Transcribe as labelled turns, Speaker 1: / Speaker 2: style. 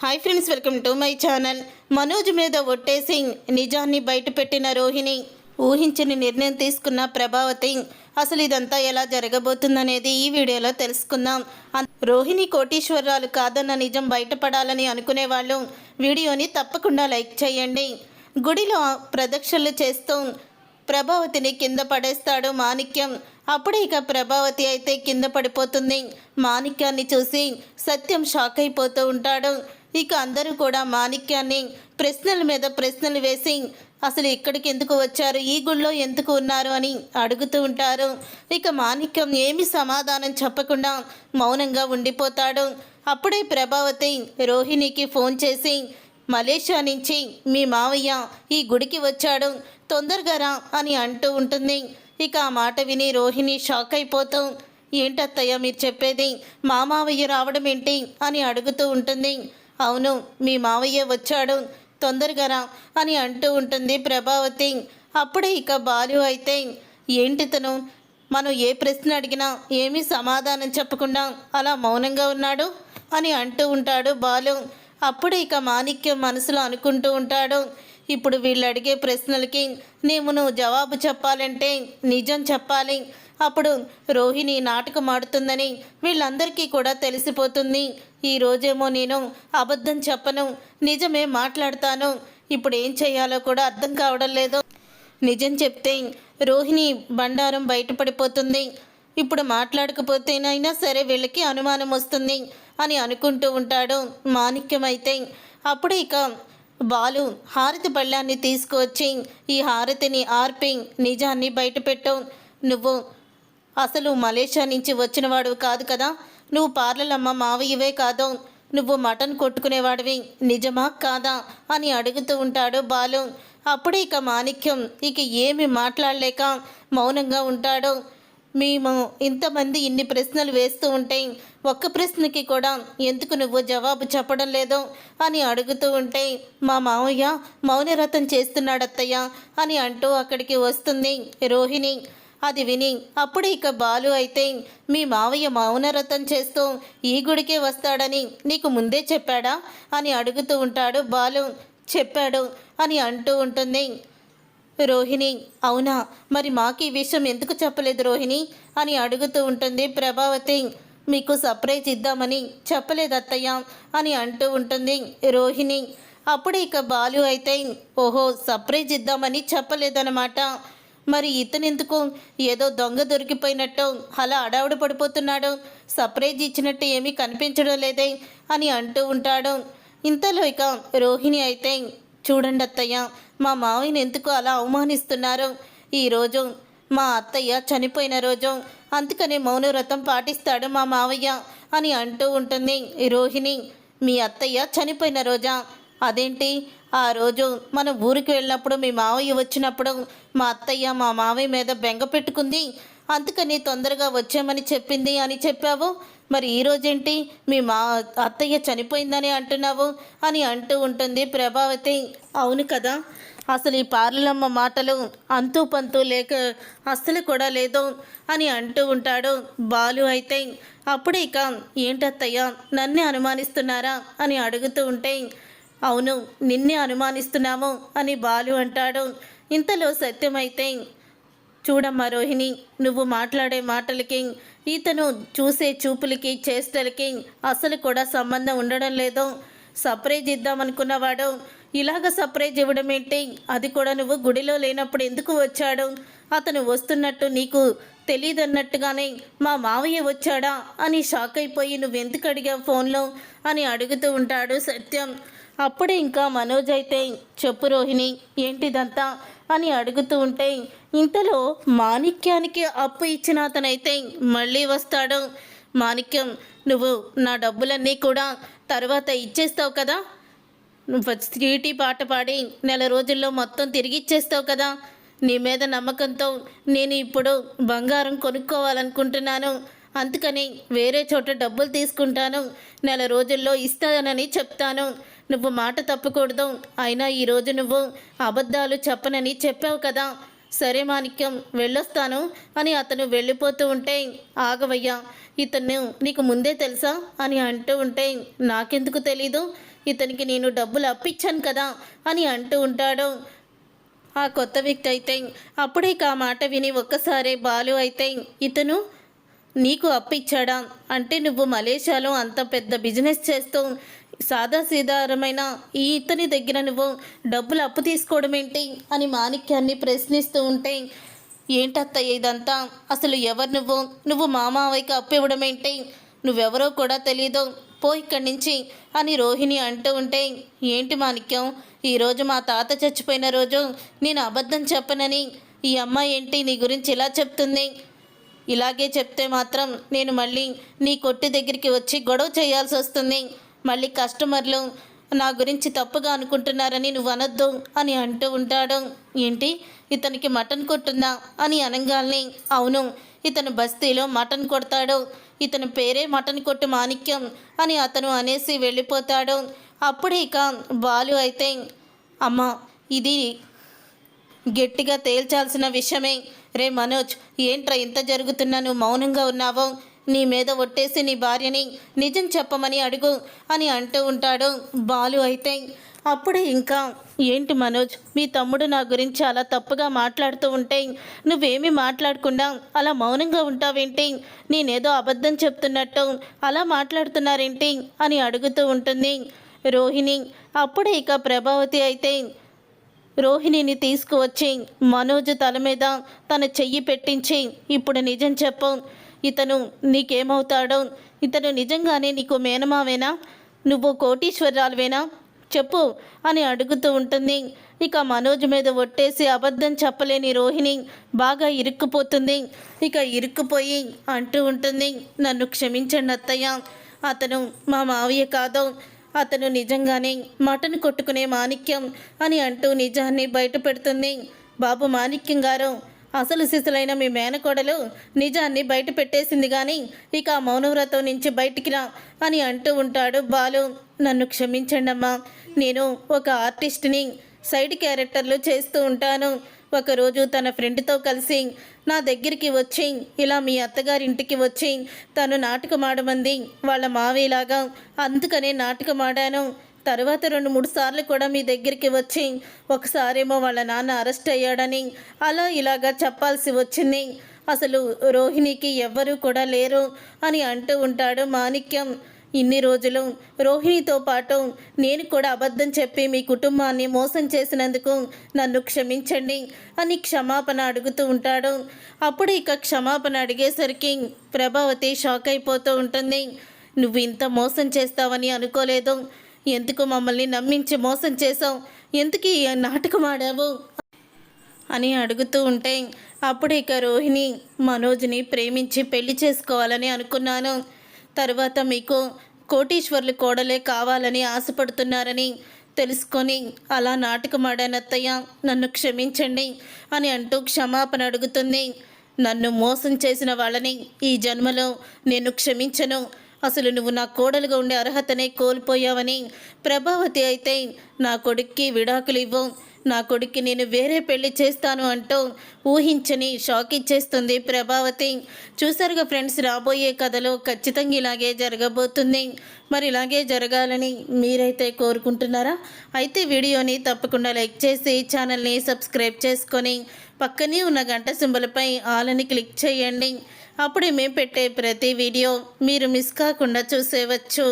Speaker 1: Hi friends, welcome to my channel. Manoj మీద ఒట్టేసి నిజాన్ని బయటపెట్టిన రోహిణి, ఊహించని నిర్ణయం తీసుకున్న ప్రభావతి. అసలు ఇదంతా ఎలా జరగబోతుందనేది ఈ వీడియోలో తెలుసుకుందాం. రోహిణి కోటీశ్వరరాలు కాదన్న నిజం బయటపడాలని అనుకునే వాళ్ళు వీడియోని తప్పకుండా లైక్ చేయండి. గుడిలో ప్రదక్షిణలు చేస్తూ ప్రభావతిని కింద పడేస్తాడు మాణిక్యం. అప్పుడే ఇక ప్రభావతి అయితే కింద పడిపోతుంది. మాణిక్యాన్ని చూసి సత్యం షాక్ అయిపోతూ ఉంటాడు. ఇక అందరూ కూడా మాణిక్యాన్ని ప్రశ్నల మీద ప్రశ్నలు వేసి అసలు ఇక్కడికి ఎందుకు వచ్చారు, ఈ గుళ్ళో ఎందుకు ఉన్నారు అని అడుగుతూ ఉంటారు. ఇక మాణిక్యం ఏమి సమాధానం చెప్పకుండా మౌనంగా ఉండిపోతాడు. అప్పుడే ప్రభావతి రోహిణికి ఫోన్ చేసి మలేషియా నుంచి మీ మావయ్య ఈ గుడికి వచ్చాడు, తొందరగా రా అని అంటూ ఉంటుంది. ఇక ఆ మాట విని రోహిణి షాక్ అయిపోతూ ఏంటత్తయ్య మీరు చెప్పేది, మా మావయ్య రావడం ఏంటి అని అడుగుతూ ఉంటుంది. అవును, మీ మావయ్య వచ్చాడు, తొందరగా రా అని అంటూ ఉంటుంది ప్రభావతి. అప్పుడే ఇక బాలు అయితే ఏంటి తను మనం ఏ ప్రశ్న అడిగినా ఏమీ సమాధానం చెప్పకుండా అలా మౌనంగా ఉన్నాడు అని అంటూ ఉంటాడు బాలు. అప్పుడే ఇక మాణిక్యం మనసులో అనుకుంటూ ఉంటాడు, ఇప్పుడు వీళ్ళు అడిగే ప్రశ్నలకి నువ్వు జవాబు చెప్పాలంటే నిజం చెప్పాలి. అప్పుడు రోహిణి నాటకం ఆడుతుందని వీళ్ళందరికీ కూడా తెలిసిపోతుంది. ఈరోజేమో నేను అబద్ధం చెప్పను, నిజమే మాట్లాడతాను. ఇప్పుడు ఏం చేయాలో కూడా అర్థం కావడం లేదు. నిజం చెప్తే రోహిణి బండారం బయటపడిపోతుంది. ఇప్పుడు మాట్లాడకపోతేనైనా సరే వీళ్ళకి అనుమానం వస్తుంది అని అనుకుంటూ ఉంటాడు మాణిక్యం అయితే. అప్పుడు ఇక బాలు హారతి పళ్ళాన్ని తీసుకువచ్చి ఈ హారతిని ఆర్పి నిజాన్ని బయటపెట్టు. నువ్వు అసలు మలేషియా నుంచి వచ్చినవాడు కాదు కదా, నువ్వు పార్లలమ్మ మావయ్యవే కాదు, నువ్వు మటన్ కొట్టుకునేవాడివి, నిజమా కాదా అని అడుగుతూ ఉంటాడు బాలు. అప్పుడే ఇక మాణిక్యం ఇక ఏమి మాట్లాడలేక మౌనంగా ఉంటాడు. మేము ఇంతమంది ఇన్ని ప్రశ్నలు వేస్తూ ఉంటే ఒక్క ప్రశ్నకి కూడా ఎందుకు నువ్వు జవాబు చెప్పడం లేదు అని అడుగుతూ ఉంటే మా మావయ్య మౌనవ్రతం చేస్తున్నాడత్తయ్య అని అంటూ అక్కడికి వస్తుంది రోహిణి. అది విని అప్పుడు ఇక బాలు అయితే మీ మావయ్య మౌనవ్రతం చేస్తూ ఈ గుడికే వస్తాడని నీకు ముందే చెప్పాడా అని అడుగుతూ ఉంటాడు బాలు. చెప్పాడు అని అంటూ ఉంటుంది రోహిణి. అవునా, మరి మాకు ఈ విషయం ఎందుకు చెప్పలేదు రోహిణి అని అడుగుతూ ఉంటుంది ప్రభావతి. మీకు సర్ప్రైజ్ ఇద్దామని చెప్పలేదు అత్తయ్య అని అంటూ ఉంటుంది రోహిణి. అప్పుడు ఇక బాలు అయితే ఓహో సర్ప్రైజ్ ఇద్దామని చెప్పలేదన్నమాట. మరి ఇతనెందుకు ఏదో దొంగ దొరికిపోయినట్టు అలా అడావుడు పడిపోతున్నాడు, సర్ప్రైజ్ ఇచ్చినట్టు ఏమీ కనిపించడం లేదే అని అంటూ ఉంటాడు. ఇంతలో ఇక రోహిణి అయితే చూడండి అత్తయ్య, మా మావయ్యని ఎందుకు అలా అవమానిస్తున్నారు, ఈరోజు మా అత్తయ్య చనిపోయిన రోజు, అందుకనే మౌనవ్రతం పాటిస్తాడు మా మావయ్య అని అంటూ ఉంటుంది రోహిణి. మీ అత్తయ్య చనిపోయిన రోజా? అదేంటి, ఆ రోజు మనం ఊరికి వెళ్ళినప్పుడు మీ మావయ్య వచ్చినప్పుడు మా అత్తయ్య మా మావయ్య మీద బెంగ పెట్టుకుంది, అందుకని తొందరగా వచ్చామని చెప్పింది అని చెప్పావు. మరి ఈరోజేంటి మీ అత్తయ్య చనిపోయిందని అంటున్నావు అని అంటూ ఉంటుంది ప్రభావతి. అవును కదా, అసలు ఈ పార్లమ్మ మాటలు అంతూ పంతూ లేక అస్సలు కూడా లేదు అని అంటూ ఉంటాడు బాలు అయితే. అప్పుడే ఇక ఏంటత్తయ్య నన్నే అనుమానిస్తున్నారా అని అడుగుతూ ఉంటే అవును నిన్నే అనుమానిస్తున్నాము అని బాలు అంటాడు. ఇంతలో సత్యమైతే చూడమ్మా రోహిణి, నువ్వు మాట్లాడే మాటలకి ఇతను చూసే చూపులకి చేష్టలకి అసలు కూడా సంబంధం ఉండడం లేదు. సర్ప్రైజ్ ఇద్దామనుకున్నవాడు ఇలాగ సర్ప్రైజ్ ఇవ్వడం ఏంటి, అది కూడా నువ్వు గుడిలో లేనప్పుడు ఎందుకు వచ్చాడు, అతను వస్తున్నట్టు నీకు తెలియదన్నట్టుగానే మా మావయ్య వచ్చాడా అని షాక్ అయిపోయి నువ్వెందుకు అడిగావు ఫోన్లో అని అడుగుతూ ఉంటాడు సత్యం. అప్పుడే ఇంకా మనోజ్ అయితే చెప్పు రోహిణి ఏంటిదంతా అని అడుగుతూ ఉంటే ఇంతలో మాణిక్యానికి అప్పు ఇచ్చిన అతనైతే మళ్ళీ వస్తాడు. మాణిక్యం, నువ్వు నా డబ్బులన్నీ కూడా తర్వాత ఇచ్చేస్తావు కదా, నువ్వు చీటీ పాట పాడి నెల రోజుల్లో మొత్తం తిరిగి ఇచ్చేస్తావు కదా, నీ మీద నమ్మకంతో నేను ఇప్పుడు బంగారం కొనుక్కోవాలనుకుంటున్నాను, అందుకని వేరే చోట డబ్బులు తీసుకుంటాను, నెల రోజుల్లో ఇస్తానని చెప్తాను, నువ్వు మాట తప్పకూడదు, అయినా ఈరోజు నువ్వు అబద్ధాలు చెప్పనని చెప్పావు కదా, సరే మాణిక్యం వెళ్ళొస్తాను అని అతను వెళ్ళిపోతూ ఉంటే, ఆగవయ్యా, ఇతను నీకు ముందే తెలుసా అని అంటూ ఉంటే, నాకెందుకు తెలీదు, ఇతనికి నేను డబ్బులు అప్పిచ్చాను కదా అని అంటూ ఉంటాడు ఆ కొత్త వ్యక్తి. అయితే అప్పుడే ఆ మాట విని ఒక్కసారే బాలు అయితే, ఇతను నీకు అప్పిచ్చాడా అంటే నువ్వు మలేషియాలో అంత పెద్ద బిజినెస్ చేస్తూ సాదాసీదారమైన ఈ ఇతని దగ్గర నువ్వు డబ్బులు అప్పు తీసుకోవడం ఏంటి అని మాణిక్యాన్ని ప్రశ్నిస్తూ ఉంటే, ఏంటత్తయ్య ఇదంతా, అసలు ఎవరు నువ్వు మా మావయ్యకి అప్పు ఇవ్వడం ఏంటి, నువ్వెవరో కూడా తెలీదు, పో ఇక్కడి నుంచి అని రోహిణి అంటూ ఉంటే, ఏంటి మాణిక్యం, ఈరోజు మా తాత చచ్చిపోయిన రోజు నేను అబద్ధం చెప్పనని ఈ అమ్మాయి ఏంటి నీ గురించి ఇలా చెప్తుంది, ఇలాగే చెప్తే మాత్రం నేను మళ్ళీ నీ కొట్టు దగ్గరికి వచ్చి గొడవ చేయాల్సి వస్తుంది, మళ్ళీ కస్టమర్లు నా గురించి తప్పుగా అనుకుంటున్నారని నువ్వు అనొద్దు అని అంటూ ఉంటాడు. ఏంటి ఇతనికి మటన్ కొట్టుందా అని అనగానే, అవును, ఇతను బస్తీలో మటన్ కొడతాడు, ఇతని పేరే మటన్ కొట్టు మాణిక్యం అని అతను అనేసి వెళ్ళిపోతాడు. అప్పుడు ఇక బాలు అయితే, అమ్మ ఇది గట్టిగా తేల్చాల్సిన విషయమే, రే మనోజ్ ఏంట్రా ఇంత జరుగుతున్నా నువ్వు మౌనంగా ఉన్నావో, నీ మీద ఒట్టేసి నీ భార్యని నిజం చెప్పమని అడుగు అని అంటూ ఉంటాడు బాలు. అయితే అప్పుడే ఇంకా, ఏంటి మనోజ్, మీ తమ్ముడు నా గురించి అలా తప్పుగా మాట్లాడుతూ ఉంటే నువ్వేమీ మాట్లాడకుండా అలా మౌనంగా ఉంటావేంటి, నేనేదో అబద్ధం చెప్తున్నట్టు అలా మాట్లాడుతున్నారేంటి అని అడుగుతూ ఉంటుంది రోహిణి. అప్పుడే ఇక ప్రభావతి అయితే రోహిణిని తీసుకువచ్చి మనోజ్ తల మీద తన చెయ్యి పెట్టించి, ఇప్పుడు నిజం చెప్పు, ఇతను నీకేమవుతాడో, ఇతను నిజంగానే నీకు మేనమావేనా, నువ్వు కోటీశ్వరాలువేనా చెప్పు అని అడుగుతూ ఉంటుంది. ఇక మనోజ్ మీద ఒట్టేసి అబద్ధం చెప్పలేని రోహిణి బాగా ఇరుక్కుపోతుంది. ఇక ఇరుక్కుపోయి అంటూ ఉంటుంది, నన్ను క్షమించండి అత్తయ్య, అతను మా మావయ్య కాదు, అతను నిజంగానే మటన్ కొట్టుకునే మాణిక్యం అని అంటూ నిజాన్ని బయట పెడుతుంది. బాబు మాణిక్యం గారు, అసలు సిసలైన మీ మేనకోడలు నిజాన్ని బయట పెట్టేసింది, కానీ ఇక మౌనవ్రతం నుంచి బయటికి రా అని అంటూ ఉంటాడు బాలు. నన్ను క్షమించండి అమ్మా, నేను ఒక ఆర్టిస్ట్ని, సైడ్ క్యారెక్టర్లు చేస్తూ ఉంటాను. ఒకరోజు తన ఫ్రెండ్తో కలిసి నా దగ్గరికి వచ్చి, ఇలా మీ అత్తగారింటికి వచ్చి తను నాటకం ఆడమంది వాళ్ళ మావేలాగా, అందుకనే నాటకం ఆడాను. తర్వాత 2-3 సార్లు కూడా మీ దగ్గరికి వచ్చి, ఒకసారేమో వాళ్ళ నాన్న అరెస్ట్ అయ్యాడని అలా ఇలాగా చెప్పాల్సి వచ్చింది. అసలు రోహిణికి ఎవ్వరూ కూడా లేరు అని అంటూ ఉంటాడు మాణిక్యం. ఇన్ని రోజులు రోహిణితో పాటు నేను కూడా అబద్ధం చెప్పి మీ కుటుంబాన్ని మోసం చేసినందుకు నన్ను క్షమించండి అని క్షమాపణ అడుగుతూ ఉంటాడు. అప్పుడు ఇక క్షమాపణ అడిగేసరికి ప్రభావతి షాక్ అయిపోతూ ఉంటుంది. నువ్వు ఇంత మోసం చేస్తావని అనుకోలేదు, ఎందుకు మమ్మల్ని నమ్మించి మోసం చేసావు, ఎందుకు ఈ నాటకం ఆడావు అని అడుగుతూ ఉంటే, అప్పుడు ఇక రోహిణి, మనోజ్ని ప్రేమించి పెళ్లి చేసుకోవాలని అనుకున్నాను, తర్వాత మీకు కోటీశ్వర్లు కోడలే కావాలని ఆశపడుతున్నారని తెలుసుకొని అలా నాటకం ఆడానత్తయ్య, నన్ను క్షమించండి అని అంటూ క్షమాపణ అడుగుతుంది. నన్ను మోసం చేసిన వాళ్ళని ఈ జన్మలో నేను క్షమించను, అసలు నువ్వు నా కోడలుగా ఉండే అర్హతనే కోల్పోయావని ప్రభావతి అయితే, నా కొడుక్కి విడాకులు ఇవ్వు, నా కొడుక్కి నేను వేరే పెళ్లి చేస్తాను అంటూ ఊహించని షాక్ ఇచ్చేస్తుంది ప్రభావతి. చూసారుగా ఫ్రెండ్స్, రాబోయే కథలో ఖచ్చితంగా ఇలాగే జరగబోతుంది. మరి ఇలాగే జరగాలని మీరైతే కోరుకుంటున్నారా? అయితే వీడియోని తప్పకుండా లైక్ చేసి ఛానల్ని సబ్స్క్రైబ్ చేసుకొని పక్కనే ఉన్న గంట సింబల్పై ఆల్ అని క్లిక్ చేయండి. అప్పుడే మేము పెట్టే ప్రతి వీడియో మీరు మిస్ కాకుండా చూసేవచ్చు.